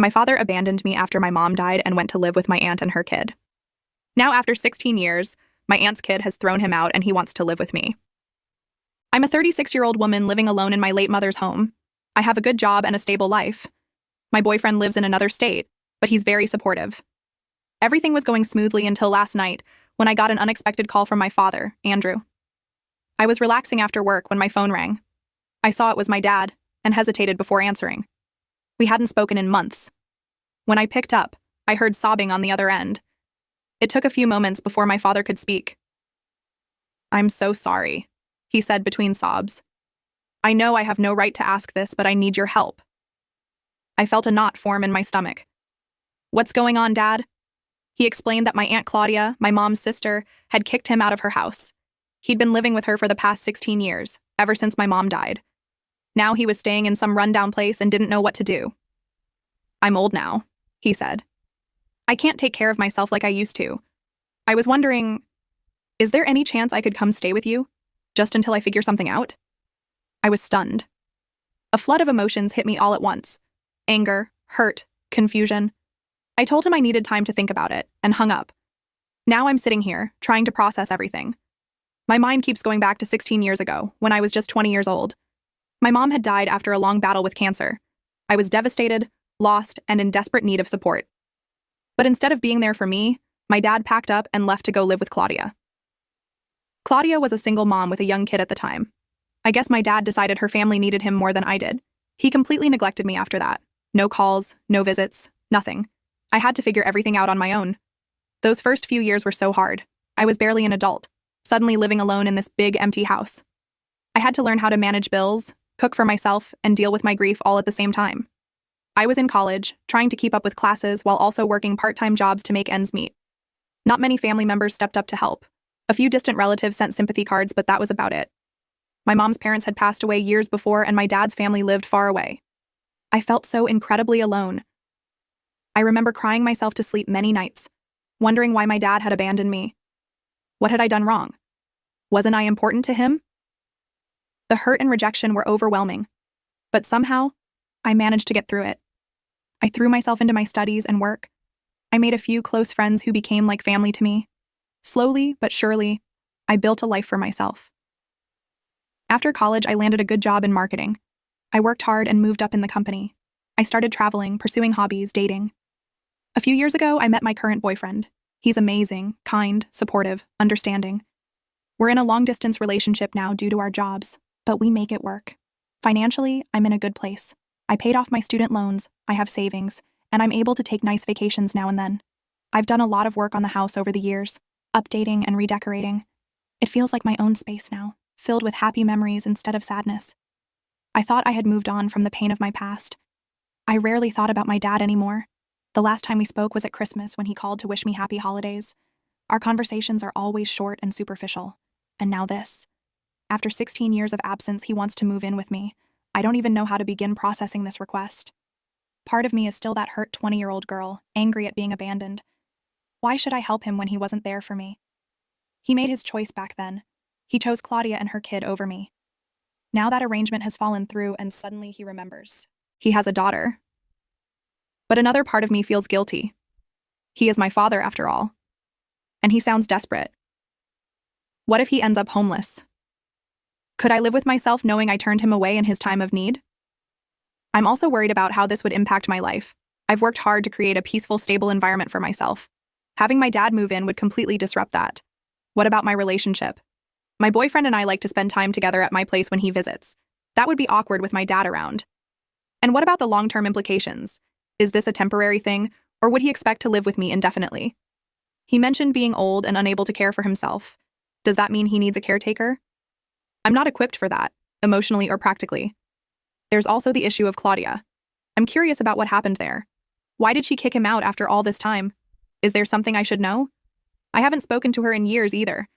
My father abandoned me after my mom died and went to live with my aunt and her kid. Now, after 16 years, my aunt's kid has thrown him out and he wants to live with me. I'm a 36-year-old woman living alone in my late mother's home. I have a good job and a stable life. My boyfriend lives in another state, but he's very supportive. Everything was going smoothly until last night when I got an unexpected call from my father, Andrew. I was relaxing after work when my phone rang. I saw it was my dad and hesitated before answering. We hadn't spoken in months. When I picked up, I heard sobbing on the other end. It took a few moments before my father could speak. "I'm so sorry," he said between sobs. "I know I have no right to ask this, but I need your help." I felt a knot form in my stomach. "What's going on, Dad?" He explained that my Aunt Claudia, my mom's sister, had kicked him out of her house. He'd been living with her for the past 16 years, ever since my mom died. Now he was staying in some rundown place and didn't know what to do. "I'm old now," he said. "I can't take care of myself like I used to. I was wondering, is there any chance I could come stay with you, just until I figure something out?" I was stunned. A flood of emotions hit me all at once. Anger, hurt, confusion. I told him I needed time to think about it, and hung up. Now I'm sitting here, trying to process everything. My mind keeps going back to 16 years ago, when I was just 20 years old. My mom had died after a long battle with cancer. I was devastated, lost, and in desperate need of support. But instead of being there for me, my dad packed up and left to go live with Claudia. Claudia was a single mom with a young kid at the time. I guess my dad decided her family needed him more than I did. He completely neglected me after that. No calls, no visits, nothing. I had to figure everything out on my own. Those first few years were so hard. I was barely an adult, suddenly living alone in this big, empty house. I had to learn how to manage bills, cook for myself, and deal with my grief all at the same time. I was in college, trying to keep up with classes while also working part-time jobs to make ends meet. Not many family members stepped up to help. A few distant relatives sent sympathy cards, but that was about it. My mom's parents had passed away years before, and my dad's family lived far away. I felt so incredibly alone. I remember crying myself to sleep many nights, wondering why my dad had abandoned me. What had I done wrong? Wasn't I important to him? The hurt and rejection were overwhelming, but somehow, I managed to get through it. I threw myself into my studies and work. I made a few close friends who became like family to me. Slowly but surely, I built a life for myself. After college, I landed a good job in marketing. I worked hard and moved up in the company. I started traveling, pursuing hobbies, dating. A few years ago, I met my current boyfriend. He's amazing, kind, supportive, understanding. We're in a long-distance relationship now due to our jobs, but we make it work. Financially, I'm in a good place. I paid off my student loans, I have savings, and I'm able to take nice vacations now and then. I've done a lot of work on the house over the years, updating and redecorating. It feels like my own space now, filled with happy memories instead of sadness. I thought I had moved on from the pain of my past. I rarely thought about my dad anymore. The last time we spoke was at Christmas when he called to wish me happy holidays. Our conversations are always short and superficial. And now this. After 16 years of absence, he wants to move in with me. I don't even know how to begin processing this request. Part of me is still that hurt 20-year-old girl, angry at being abandoned. Why should I help him when he wasn't there for me? He made his choice back then. He chose Claudia and her kid over me. Now that arrangement has fallen through and suddenly he remembers. He has a daughter. But another part of me feels guilty. He is my father, after all. And he sounds desperate. What if he ends up homeless? Could I live with myself knowing I turned him away in his time of need? I'm also worried about how this would impact my life. I've worked hard to create a peaceful, stable environment for myself. Having my dad move in would completely disrupt that. What about my relationship? My boyfriend and I like to spend time together at my place when he visits. That would be awkward with my dad around. And what about the long-term implications? Is this a temporary thing, or would he expect to live with me indefinitely? He mentioned being old and unable to care for himself. Does that mean he needs a caretaker? I'm not equipped for that, emotionally or practically. There's also the issue of Claudia. I'm curious about what happened there. Why did she kick him out after all this time? Is there something I should know? I haven't spoken to her in years either.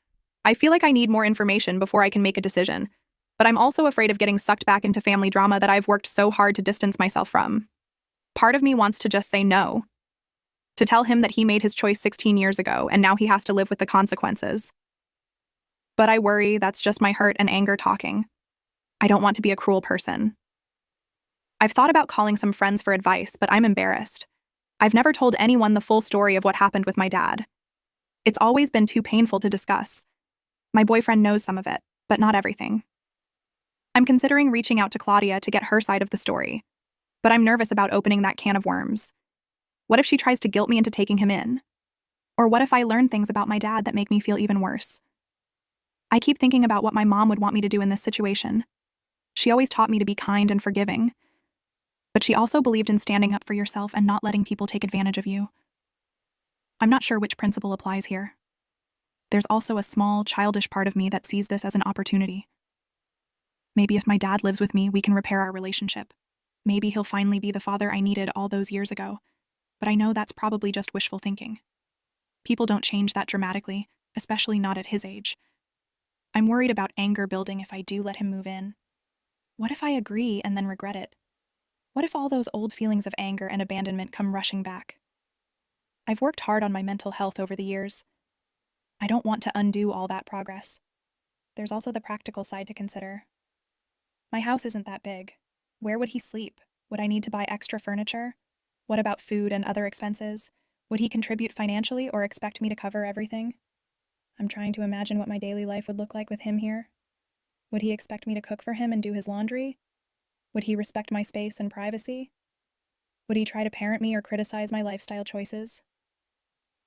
I feel like I need more information before I can make a decision, but I'm also afraid of getting sucked back into family drama that I've worked so hard to distance myself from. Part of me wants to just say no. To tell him that he made his choice 16 years ago and now he has to live with the consequences. But I worry that's just my hurt and anger talking. I don't want to be a cruel person. I've thought about calling some friends for advice, but I'm embarrassed. I've never told anyone the full story of what happened with my dad. It's always been too painful to discuss. My boyfriend knows some of it, but not everything. I'm considering reaching out to Claudia to get her side of the story, but I'm nervous about opening that can of worms. What if she tries to guilt me into taking him in? Or what if I learn things about my dad that make me feel even worse? I keep thinking about what my mom would want me to do in this situation. She always taught me to be kind and forgiving, but she also believed in standing up for yourself and not letting people take advantage of you. I'm not sure which principle applies here. There's also a small, childish part of me that sees this as an opportunity. Maybe if my dad lives with me, we can repair our relationship. Maybe he'll finally be the father I needed all those years ago, but I know that's probably just wishful thinking. People don't change that dramatically, especially not at his age. I'm worried about anger building if I do let him move in. What if I agree and then regret it? What if all those old feelings of anger and abandonment come rushing back? I've worked hard on my mental health over the years. I don't want to undo all that progress. There's also the practical side to consider. My house isn't that big. Where would he sleep? Would I need to buy extra furniture? What about food and other expenses? Would he contribute financially or expect me to cover everything? I'm trying to imagine what my daily life would look like with him here. Would he expect me to cook for him and do his laundry? Would he respect my space and privacy? Would he try to parent me or criticize my lifestyle choices?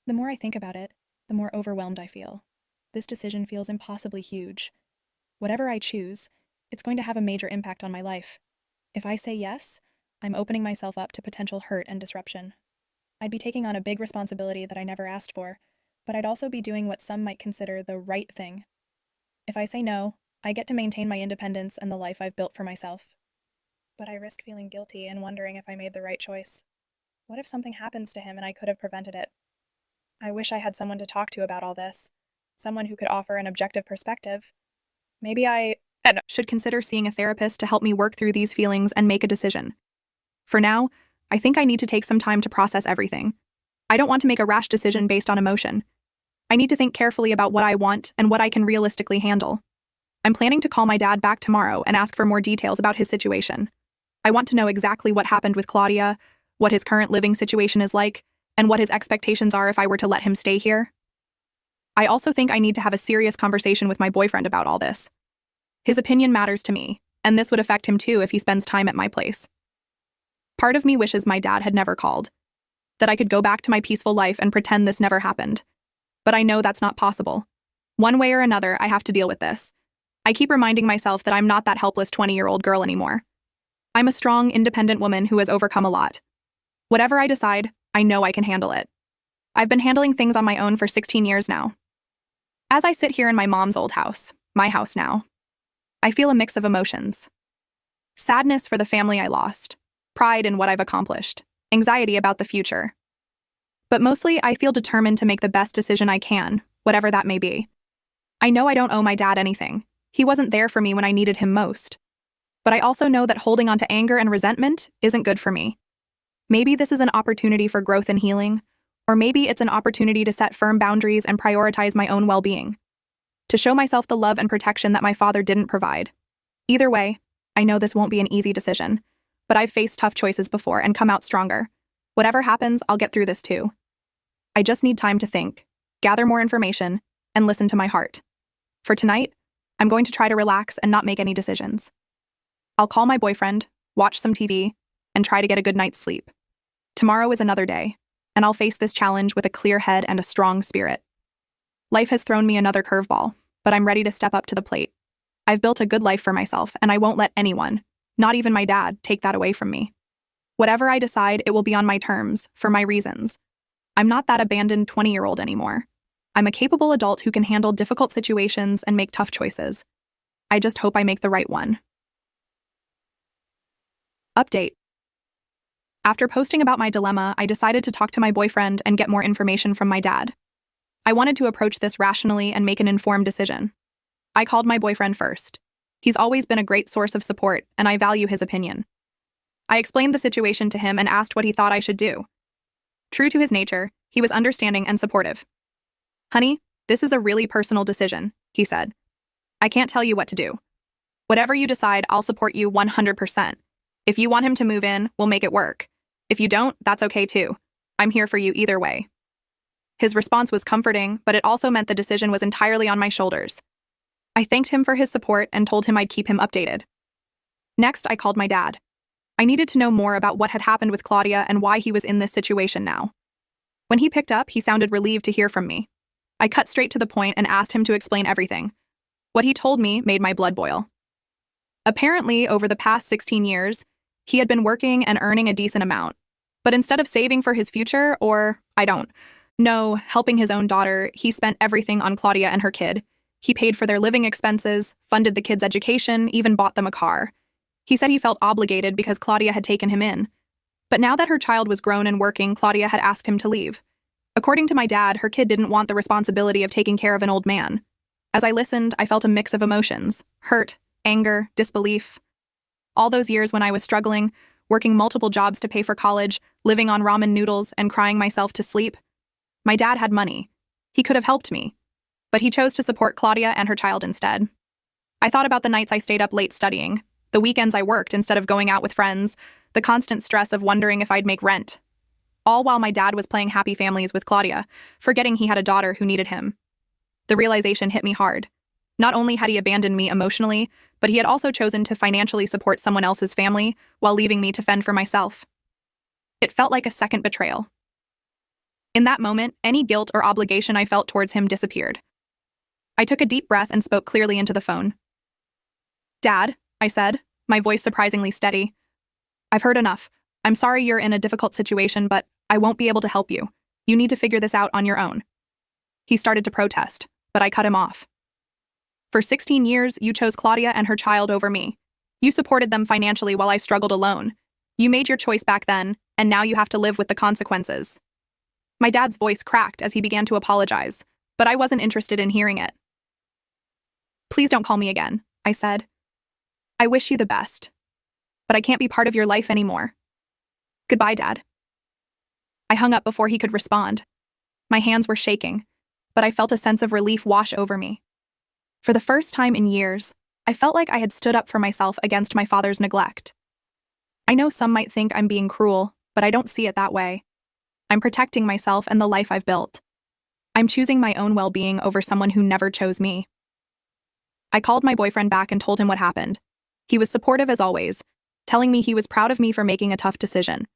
The more I think about it, the more overwhelmed I feel. This decision feels impossibly huge. Whatever I choose, it's going to have a major impact on my life. If I say yes, I'm opening myself up to potential hurt and disruption. I'd be taking on a big responsibility that I never asked for, but I'd also be doing what some might consider the right thing. If I say no, I get to maintain my independence and the life I've built for myself. But I risk feeling guilty and wondering if I made the right choice. What if something happens to him and I could have prevented it? I wish I had someone to talk to about all this, someone who could offer an objective perspective. Maybe I should consider seeing a therapist to help me work through these feelings and make a decision. For now, I think I need to take some time to process everything. I don't want to make a rash decision based on emotion. I need to think carefully about what I want and what I can realistically handle. I'm planning to call my dad back tomorrow and ask for more details about his situation. I want to know exactly what happened with Claudia, what his current living situation is like, and what his expectations are if I were to let him stay here. I also think I need to have a serious conversation with my boyfriend about all this. His opinion matters to me, and this would affect him too if he spends time at my place. Part of me wishes my dad had never called, that I could go back to my peaceful life and pretend this never happened. But I know that's not possible. One way or another, I have to deal with this. I keep reminding myself that I'm not that helpless 20-year-old girl anymore. I'm a strong, independent woman who has overcome a lot. Whatever I decide, I know I can handle it. I've been handling things on my own for 16 years now. As I sit here in my mom's old house, my house now, I feel a mix of emotions. Sadness for the family I lost, pride in what I've accomplished, anxiety about the future. But mostly, I feel determined to make the best decision I can, whatever that may be. I know I don't owe my dad anything. He wasn't there for me when I needed him most. But I also know that holding on to anger and resentment isn't good for me. Maybe this is an opportunity for growth and healing, or maybe it's an opportunity to set firm boundaries and prioritize my own well-being, to show myself the love and protection that my father didn't provide. Either way, I know this won't be an easy decision, but I've faced tough choices before and come out stronger. Whatever happens, I'll get through this too. I just need time to think, gather more information, and listen to my heart. For tonight, I'm going to try to relax and not make any decisions. I'll call my boyfriend, watch some TV, and try to get a good night's sleep. Tomorrow is another day, and I'll face this challenge with a clear head and a strong spirit. Life has thrown me another curveball, but I'm ready to step up to the plate. I've built a good life for myself, and I won't let anyone, not even my dad, take that away from me. Whatever I decide, it will be on my terms, for my reasons. I'm not that abandoned 20-year-old anymore. I'm a capable adult who can handle difficult situations and make tough choices. I just hope I make the right one. Update. After posting about my dilemma, I decided to talk to my boyfriend and get more information from my dad. I wanted to approach this rationally and make an informed decision. I called my boyfriend first. He's always been a great source of support, and I value his opinion. I explained the situation to him and asked what he thought I should do. True to his nature, he was understanding and supportive. "Honey, this is a really personal decision," he said. "I can't tell you what to do. Whatever you decide, I'll support you 100%. If you want him to move in, we'll make it work. If you don't, that's okay too. I'm here for you either way. His response was comforting, but it also meant the decision was entirely on my shoulders. I thanked him for his support and told him I'd keep him updated. Next, I called my dad. I needed to know more about what had happened with Claudia and why he was in this situation now. When he picked up, he sounded relieved to hear from me. I cut straight to the point and asked him to explain everything. What he told me made my blood boil. Apparently, over the past 16 years, he had been working and earning a decent amount. But instead of saving for his future, or, helping his own daughter, he spent everything on Claudia and her kid. He paid for their living expenses, funded the kids' education, even bought them a car. He said he felt obligated because Claudia had taken him in. But now that her child was grown and working, Claudia had asked him to leave. According to my dad, her kid didn't want the responsibility of taking care of an old man. As I listened, I felt a mix of emotions: hurt, anger, disbelief. All those years when I was struggling, working multiple jobs to pay for college, living on ramen noodles, and crying myself to sleep. My dad had money. He could have helped me. But he chose to support Claudia and her child instead. I thought about the nights I stayed up late studying, the weekends I worked instead of going out with friends, the constant stress of wondering if I'd make rent. All while my dad was playing happy families with Claudia, forgetting he had a daughter who needed him. The realization hit me hard. Not only had he abandoned me emotionally, but he had also chosen to financially support someone else's family while leaving me to fend for myself. It felt like a second betrayal. In that moment, any guilt or obligation I felt towards him disappeared. I took a deep breath and spoke clearly into the phone. "Dad," I said, my voice surprisingly steady. "I've heard enough. I'm sorry you're in a difficult situation, but I won't be able to help you. You need to figure this out on your own." He started to protest, but I cut him off. "For 16 years, you chose Claudia and her child over me. You supported them financially while I struggled alone. You made your choice back then, and now you have to live with the consequences." My dad's voice cracked as he began to apologize, but I wasn't interested in hearing it. "Please don't call me again," I said. "I wish you the best, but I can't be part of your life anymore. Goodbye, Dad." I hung up before he could respond. My hands were shaking, but I felt a sense of relief wash over me. For the first time in years, I felt like I had stood up for myself against my father's neglect. I know some might think I'm being cruel, but I don't see it that way. I'm protecting myself and the life I've built. I'm choosing my own well-being over someone who never chose me. I called my boyfriend back and told him what happened. He was supportive as always, telling me he was proud of me for making a tough decision.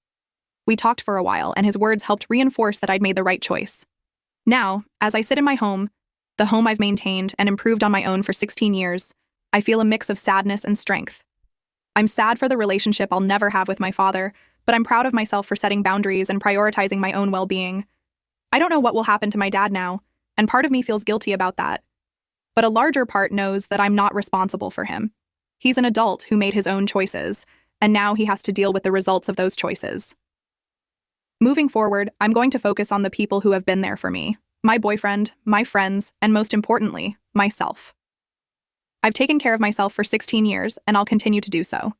We talked for a while, and his words helped reinforce that I'd made the right choice. Now, as I sit in my home, the home I've maintained and improved on my own for 16 years, I feel a mix of sadness and strength. I'm sad for the relationship I'll never have with my father, but I'm proud of myself for setting boundaries and prioritizing my own well-being. I don't know what will happen to my dad now, and part of me feels guilty about that. But a larger part knows that I'm not responsible for him. He's an adult who made his own choices, and now he has to deal with the results of those choices. Moving forward, I'm going to focus on the people who have been there for me: my boyfriend, my friends, and most importantly, myself. I've taken care of myself for 16 years, and I'll continue to do so.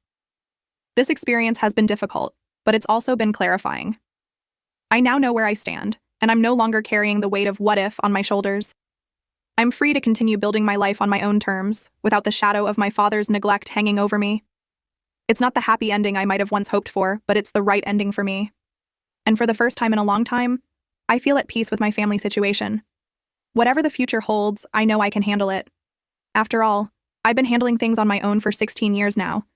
This experience has been difficult, but it's also been clarifying. I now know where I stand, and I'm no longer carrying the weight of what if on my shoulders. I'm free to continue building my life on my own terms, without the shadow of my father's neglect hanging over me. It's not the happy ending I might have once hoped for, but it's the right ending for me. And for the first time in a long time, I feel at peace with my family situation. Whatever the future holds, I know I can handle it. After all, I've been handling things on my own for 16 years now,